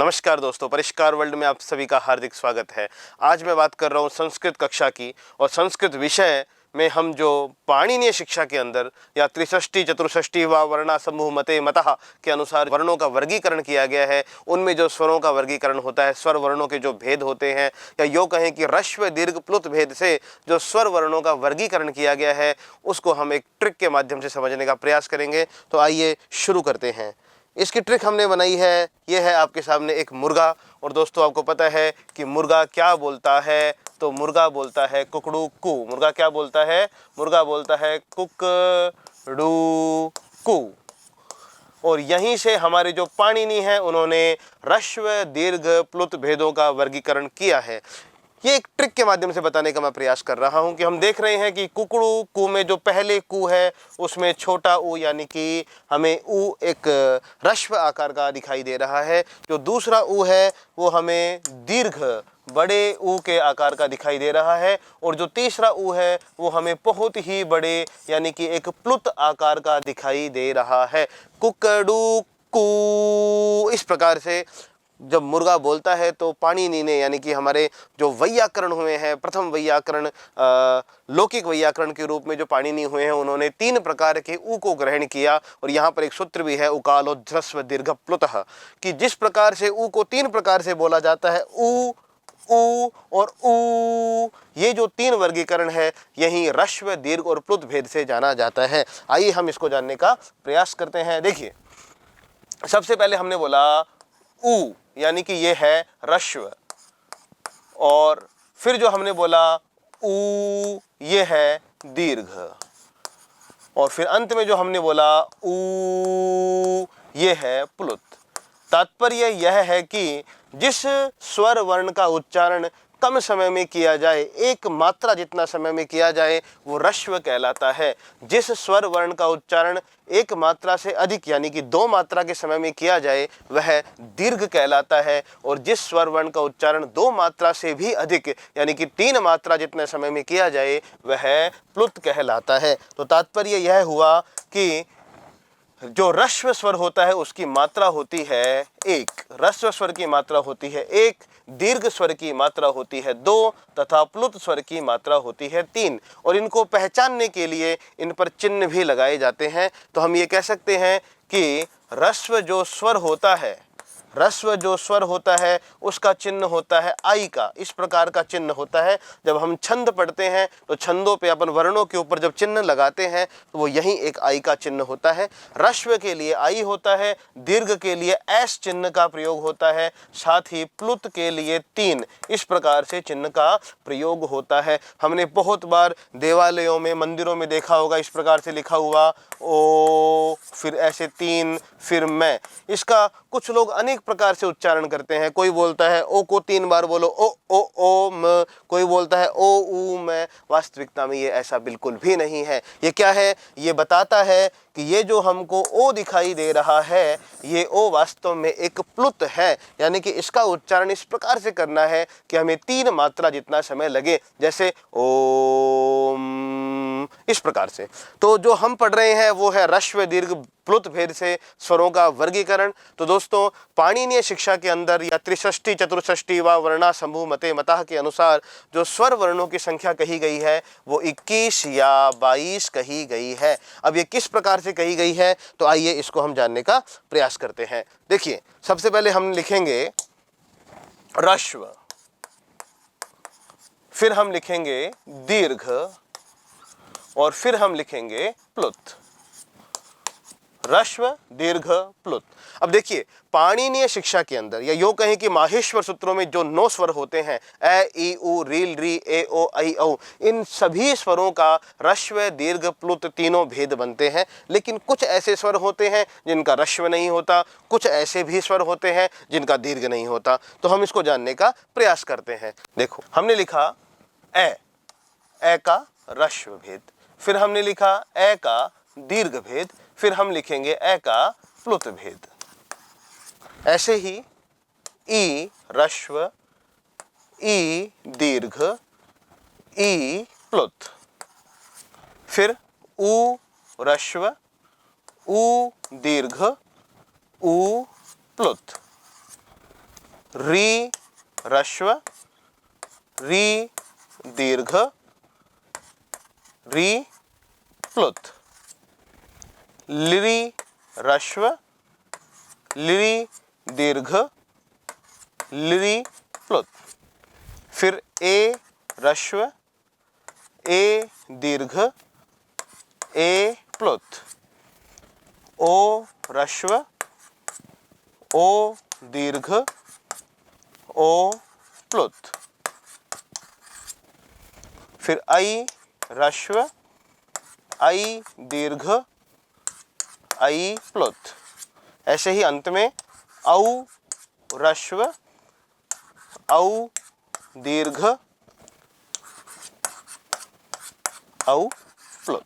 नमस्कार दोस्तों, परिष्कार वर्ल्ड में आप सभी का हार्दिक स्वागत है। आज मैं बात कर रहा हूँ संस्कृत कक्षा की, और संस्कृत विषय में हम जो पाणिनीय शिक्षा के अंदर या त्रिषष्टि चतुष्षष्टि व वर्णा समूह मते मतः के अनुसार वर्णों का वर्गीकरण किया गया है, उनमें जो स्वरों का वर्गीकरण होता है, स्वर वर्णों के जो भेद होते हैं, या यूँ कहें कि ह्रस्व दीर्घ प्लुत भेद से जो स्वर वर्णों का वर्गीकरण किया गया है, उसको हम एक ट्रिक के माध्यम से समझने का प्रयास करेंगे। तो आइए शुरू करते हैं। इसकी ट्रिक हमने बनाई है, ये है आपके सामने एक मुर्गा। और दोस्तों, आपको पता है कि मुर्गा क्या बोलता है? तो मुर्गा बोलता है कुकड़ू कू। मुर्गा क्या बोलता है? मुर्गा बोलता है कुकड़ू कू। और यहीं से हमारे जो पाणिनि हैं, उन्होंने ह्रस्व दीर्घ प्लुत भेदों का वर्गीकरण किया है। ये एक ट्रिक के माध्यम से बताने का मैं प्रयास कर रहा हूं कि हम देख रहे हैं कि कुकड़ू कू में जो पहले कू है, उसमें छोटा ऊ यानी कि हमें ऊ एक ह्रस्व आकार का दिखाई दे रहा है। जो दूसरा ऊ है वो हमें दीर्घ बड़े ऊ के आकार का दिखाई दे रहा है, और जो तीसरा ऊ है वो हमें बहुत ही बड़े यानी कि एक प्लुत आकार का दिखाई दे रहा है। कुकड़ू कू। इस प्रकार से जब मुर्गा बोलता है तो पाणिनि ने यानी कि हमारे जो वैयाकरण हुए हैं, प्रथम वैयाकरण लौकिक वैयाकरण के रूप में जो पाणिनि हुए हैं, उन्होंने 3 प्रकार के ऊ को ग्रहण किया। और यहाँ पर एक सूत्र भी है, उकालो ह्रस्व दीर्घ प्लुतः, कि जिस प्रकार से ऊ को 3 प्रकार से बोला जाता है, ऊ, ऊ और ऊ, ये जो 3 वर्गीकरण है, यही ह्रस्व दीर्घ और प्लुत भेद से जाना जाता है। आइए हम इसको जानने का प्रयास करते हैं। देखिए, सबसे पहले हमने बोला ऊ यानी कि ये है ह्रस्व, और फिर जो हमने बोला ऊ ये है दीर्घ, और फिर अंत में जो हमने बोला ऊ ये है प्लुत। तात्पर्य यह है कि जिस स्वर वर्ण का उच्चारण कम समय में किया जाए, एक मात्रा जितना समय में किया जाए, वो ह्रस्व कहलाता है। जिस स्वर वर्ण का उच्चारण एक मात्रा से अधिक यानी कि 2 मात्रा के समय में किया जाए, वह दीर्घ कहलाता है। और जिस स्वर वर्ण का उच्चारण 2 मात्रा से भी अधिक यानी कि 3 मात्रा जितने समय में किया जाए, वह प्लुत कहलाता है। तो तात्पर्य यह हुआ कि जो ह्रस्व स्वर होता है उसकी मात्रा होती है 1, ह्रस्व स्वर की मात्रा होती है 1, दीर्घ स्वर की मात्रा होती है 2 तथा प्लुत स्वर की मात्रा होती है 3। और इनको पहचानने के लिए इन पर चिन्ह भी लगाए जाते हैं। तो हम ये कह सकते हैं कि ह्रस्व जो स्वर होता है, ह्रस्व जो स्वर होता है उसका चिन्ह होता है आई का। इस प्रकार का चिन्ह होता है। जब हम छंद पढ़ते हैं तो छंदों पे अपन वर्णों के ऊपर जब चिन्ह लगाते हैं तो वो यही एक आई का चिन्ह होता है। ह्रस्व के लिए आई होता है, दीर्घ के लिए एस चिन्ह का प्रयोग होता है, साथ ही प्लुत के लिए 3। इस प्रकार से चिन्ह का प्रयोग होता है। हमने बहुत बार देवालयों में, मंदिरों में देखा होगा, इस प्रकार से लिखा हुआ ओ, फिर ऐसे 3, फिर मैं। इसका कुछ लोग अनेक प्रकार से उच्चारण करते हैं। कोई बोलता है ओ को 3 बार बोलो, ओ म। कोई बोलता है ओ ऊ मैं। वास्तविकता में ये ऐसा बिल्कुल भी नहीं है। ये क्या है? ये बताता है कि ये जो हमको ओ दिखाई दे रहा है, ये ओ वास्तव में एक प्लुत है। यानी कि इसका उच्चारण इस प्रकार से करना है कि हमें 3 मात्रा जितना समय लगे, जैसे ओम, इस प्रकार से। तो जो हम पढ़ रहे हैं वो है ह्रस्व दीर्घ प्लुत भेद से स्वरों का वर्गीकरण। तो दोस्तों, पाणिनीय शिक्षा के अंदर या त्रिषष्टि चतुष्षष्टि व वर्णा समूह मते मतः के अनुसार जो स्वर वर्णों की संख्या कही गई है वो 21 या 22 कही गई है। अब ये किस प्रकार से कही गई है, तो आइए इसको हम जानने का प्रयास करते हैं। देखिए, सबसे पहले हम लिखेंगे ह्रस्व, फिर हम लिखेंगे दीर्घ, और फिर हम लिखेंगे प्लुत। ह्रस्व दीर्घ प्लुत। अब देखिए, पाणिनीय शिक्षा के अंदर या यूं कहें कि माहेश्वर सूत्रों में जो 9 स्वर होते हैं, ए ई उ रील री ए ओ ऐ औ, इन सभी स्वरों का ह्रस्व दीर्घ प्लुत तीनों भेद बनते हैं। लेकिन कुछ ऐसे स्वर होते हैं जिनका ह्रस्व नहीं होता, कुछ ऐसे भी स्वर होते हैं जिनका दीर्घ नहीं होता। तो हम इसको जानने का प्रयास करते हैं। देखो, हमने लिखा ए का ह्रस्व भेद, फिर हमने लिखा ए का दीर्घ भेद, फिर हम लिखेंगे ए का प्लुत भेद। ऐसे ही ई ह्रस्व, ई दीर्घ, ई प्लुत, फिर ऊ ह्रस्व, ऊ दीर्घ, ऊ प्लुत, री ह्रस्व, री दीर्घ, री प्लुत। लिरी ह्रस्व, लिरी दीर्घ, लिरी प्लुत। फिर ए ह्रस्व, ए दीर्घ, ए प्लुत। ओ ह्रस्व, ओ दीर्घ, ओ प्लुत। फिर आई ह्रस्व, आई दीर्घ, आई प्लुत। ऐसे ही अंत में औ ह्रस्व, औ दीर्घ, औ प्लुत।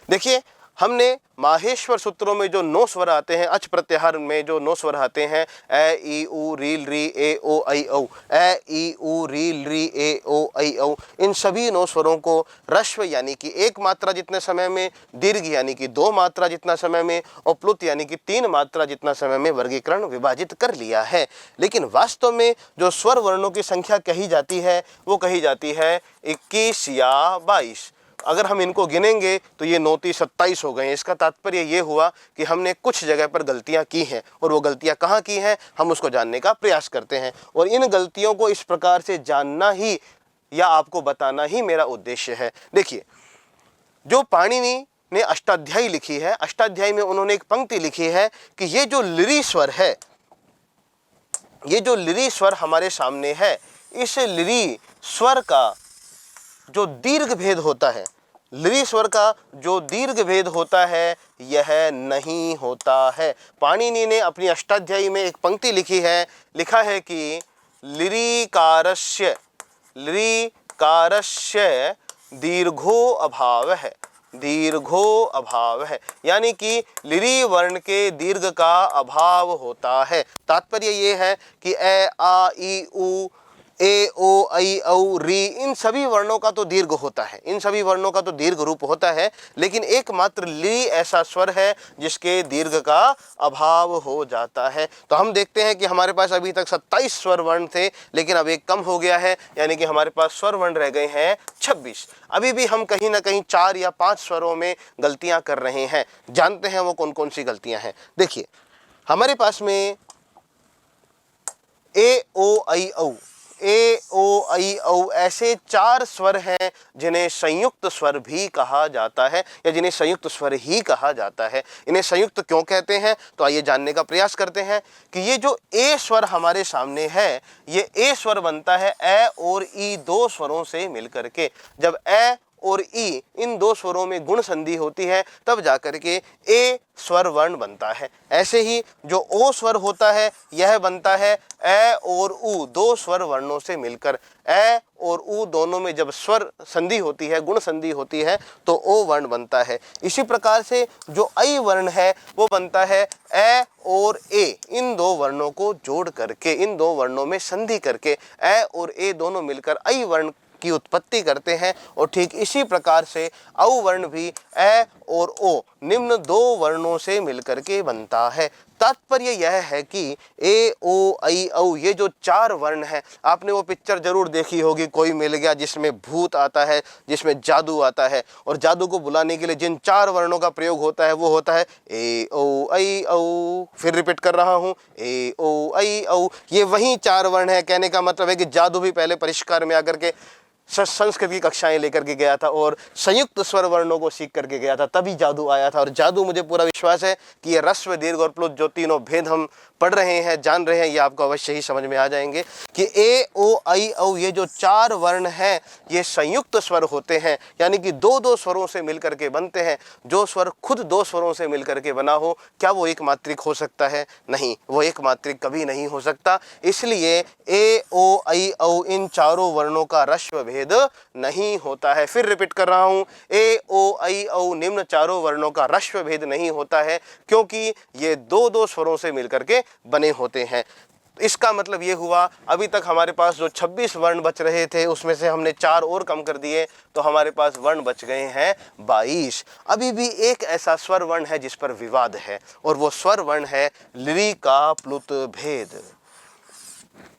देखिए, हमने माहेश्वर सूत्रों में जो 9 स्वर आते हैं, अच प्रत्याहार में जो 9 स्वर आते हैं, ए ई उ रील री ए ओ ऐ औ, ए ई उ रील री ए ओ ऐ औ, इन सभी 9 स्वरों को ह्रस्व यानी कि 1 मात्रा जितने समय में, दीर्घ यानी कि 2 मात्रा जितना समय में, और प्लुत यानी कि 3 मात्रा जितना समय में वर्गीकरण विभाजित कर लिया है। लेकिन वास्तव में जो स्वर वर्णों की संख्या कही जाती है वो कही जाती है 21 या 22। अगर हम इनको गिनेंगे तो ये 9 3 27 हो गए। इसका तात्पर्य ये हुआ कि हमने कुछ जगह पर गलतियां की हैं, और वो गलतियां कहाँ की हैं हम उसको जानने का प्रयास करते हैं। और इन गलतियों को इस प्रकार से जानना ही या आपको बताना ही मेरा उद्देश्य है। देखिए, जो पाणिनि ने अष्टाध्यायी लिखी है, अष्टाध्यायी में उन्होंने एक पंक्ति लिखी है कि ये जो लिरी स्वर है, ये जो लिरी स्वर हमारे सामने है, इस लिरी स्वर का जो दीर्घ भेद होता है, लिरी स्वर का जो दीर्घ भेद होता है, यह नहीं होता है। पाणिनि ने अपनी अष्टाध्यायी में एक पंक्ति लिखी है, लिखा है कि लिरीकारस्य दीर्घो अभाव है, दीर्घो अभाव है, यानी कि लिरी वर्ण के दीर्घ का अभाव होता है। तात्पर्य ये है कि ए आ ई उ ए ओ ऐ औ री, इन सभी वर्णों का तो दीर्घ होता है, इन सभी वर्णों का तो दीर्घ रूप होता है, लेकिन एकमात्र ली ऐसा स्वर है जिसके दीर्घ का अभाव हो जाता है। तो हम देखते हैं कि हमारे पास अभी तक 27 स्वर वर्ण थे, लेकिन अब एक कम हो गया है, यानी कि हमारे पास स्वर वर्ण रह गए हैं 26। अभी भी हम कहीं ना कहीं 4 या 5 स्वरों में गलतियां कर रहे हैं। जानते हैं वो कौन कौन सी गलतियां हैं। देखिए, हमारे पास में ए ओ ऐ औ, ए ओ ऐ औ ऐसे 4 स्वर हैं जिन्हें संयुक्त स्वर भी कहा जाता है, या जिन्हें संयुक्त स्वर ही कहा जाता है। इन्हें संयुक्त क्यों कहते हैं, तो आइए जानने का प्रयास करते हैं कि ये जो ए स्वर हमारे सामने है, ये ए स्वर बनता है ए और ई 2 स्वरों से मिलकर के। जब ए और ई इन 2 स्वरों में गुण संधि होती है, तब जाकर के ए स्वर वर्ण बनता है। ऐसे ही जो ओ स्वर होता है, यह बनता है ए और उ 2 स्वर वर्णों से मिलकर। ए और उ दोनों में जब स्वर संधि होती है, गुण संधि होती है, तो ओ वर्ण बनता है। इसी प्रकार से जो ऐ वर्ण है वो बनता है ए और ए, इन 2 वर्णों को जोड़ करके, इन 2 वर्णों में संधि करके ए और ए दोनों मिलकर ऐ वर्ण की उत्पत्ति करते हैं। और ठीक इसी प्रकार से औ वर्ण भी ए और ओ निम्न 2 वर्णों से मिलकर के बनता है। तात्पर्य यह है कि ए ओ ऐ औ ये जो 4 वर्ण हैं, आपने वो पिक्चर जरूर देखी होगी, कोई मिल गया, जिसमें भूत आता है, जिसमें जादू आता है, और जादू को बुलाने के लिए जिन 4 वर्णों का प्रयोग होता है वो होता है ए ओ ऐ औ। फिर रिपीट कर रहा हूँ, ए ओ ऐ औ। ये वही 4 वर्ण है। कहने का मतलब है कि जादू भी पहले परिष्कार में आकर के संस्कृत की कक्षाएं लेकर के गया था और संयुक्त स्वर वर्णों को सीख करके गया था, तभी जादू आया था। और जादू, मुझे पूरा विश्वास है कि ये ह्रस्व दीर्घ और प्लुत जो तीनों भेद हम पढ़ रहे हैं, जान रहे हैं, ये आपको अवश्य ही समझ में आ जाएंगे कि ए ओ ऐ औ ये जो 4 वर्ण हैं, ये संयुक्त स्वर होते हैं, यानी कि 2-2 स्वरों से मिलकर के बनते हैं। जो स्वर खुद 2 स्वरों से मिलकर के बना हो, क्या वो एक मात्रिक हो सकता है? नहीं, वो एक मात्रिक कभी नहीं हो सकता। इसलिए ए ओ ऐ औ इन 4 वर्णों का ह्रस्व भेद नहीं होता है। फिर रिपीट कर रहा हूं, ए ओ ऐ औ निम्न 4 वर्णों का ह्रस्व भेद नहीं होता है, क्योंकि ये 2-2 स्वरों से मिलकर के बने होते हैं। इसका मतलब ये हुआ, अभी तक हमारे पास जो 26 वर्ण बच रहे थे, उसमें से हमने 4 और कम कर दिए, तो हमारे पास वर्ण बच गए हैं 22। अभी भी एक ऐसा स्वर वर्ण है जिस पर विवाद है, और वो स्वर वर्ण है लिरी का प्लुत भेद।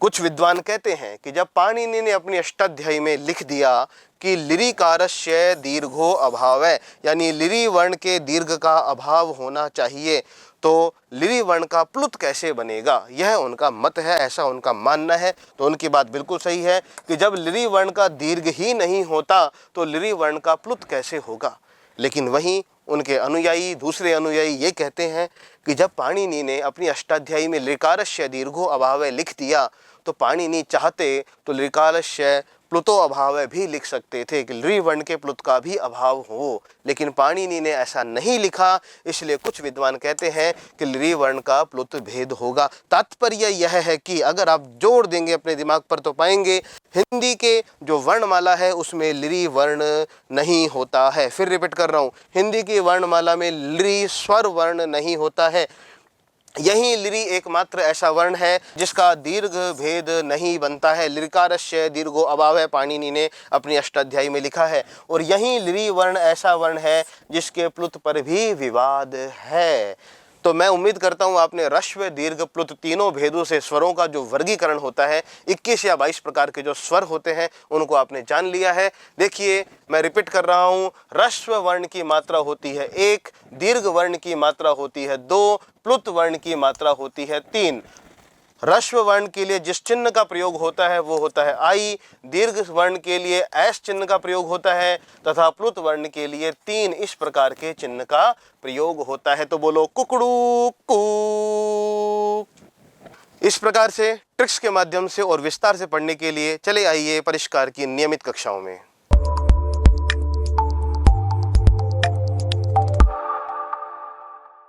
कुछ विद्वान कहते हैं कि जब पाणिनि ने अपनी अष्टाध्यायी में लिख दिया कि लिरिकारस्य दीर्घो अभाव है, यानी लिरि वर्ण के दीर्घ का अभाव होना चाहिए, तो लिरि वर्ण का प्लुत कैसे बनेगा, यह उनका मत है, ऐसा उनका मानना है। तो उनकी बात बिल्कुल सही है कि जब लिरि वर्ण का दीर्घ ही नहीं होता तो लिरि वर्ण का प्लुत कैसे होगा। लेकिन वहीं उनके अनुयायी, दूसरे अनुयायी ये कहते हैं कि जब पाणिनि ने अपनी अष्टाध्यायी में लिकारस्य दीर्घो अभाव लिख दिया तो पाणिनि चाहते तो लिकारस्य प्लुतो अभाव भी लिख सकते थे कि लिरि वर्ण के प्लुत का भी अभाव हो, लेकिन पाणिनि ने ऐसा नहीं लिखा। इसलिए कुछ विद्वान कहते हैं कि लिरि वर्ण का प्लुत भेद होगा। तात्पर्य यह है कि अगर आप जोड़ देंगे अपने दिमाग पर तो पाएंगे हिंदी के जो वर्णमाला है उसमें लिरि वर्ण नहीं होता है। फिर रिपीट कर रहा हूँ, हिंदी की वर्णमाला में लिरि स्वर वर्ण नहीं होता है। यही लिरि एकमात्र ऐसा वर्ण है जिसका दीर्घ भेद नहीं बनता है। लिरिकारस्य दीर्घो अभाव है, पाणिनि ने अपनी अष्टाध्यायी में लिखा है। और यही लिरि वर्ण ऐसा वर्ण है जिसके प्लुत पर भी विवाद है। तो मैं उम्मीद करता हूं आपने ह्रस्व दीर्घ प्लुत तीनों भेदों से स्वरों का जो वर्गीकरण होता है, 21 या 22 प्रकार के जो स्वर होते हैं उनको आपने जान लिया है। देखिए मैं रिपीट कर रहा हूं, ह्रस्व वर्ण की मात्रा होती है 1, दीर्घ वर्ण की मात्रा होती है 2, प्लुत वर्ण की मात्रा होती है 3। ह्रस्व वर्ण के लिए जिस चिन्ह का प्रयोग होता है वो होता है आई, दीर्घ वर्ण के लिए एस चिन्ह का प्रयोग होता है तथा प्लुत वर्ण के लिए 3 इस प्रकार के चिन्ह का प्रयोग होता है। तो बोलो कुकड़ू कू। इस प्रकार से ट्रिक्स के माध्यम से और विस्तार से पढ़ने के लिए चले आइए परिष्कार की नियमित कक्षाओं में।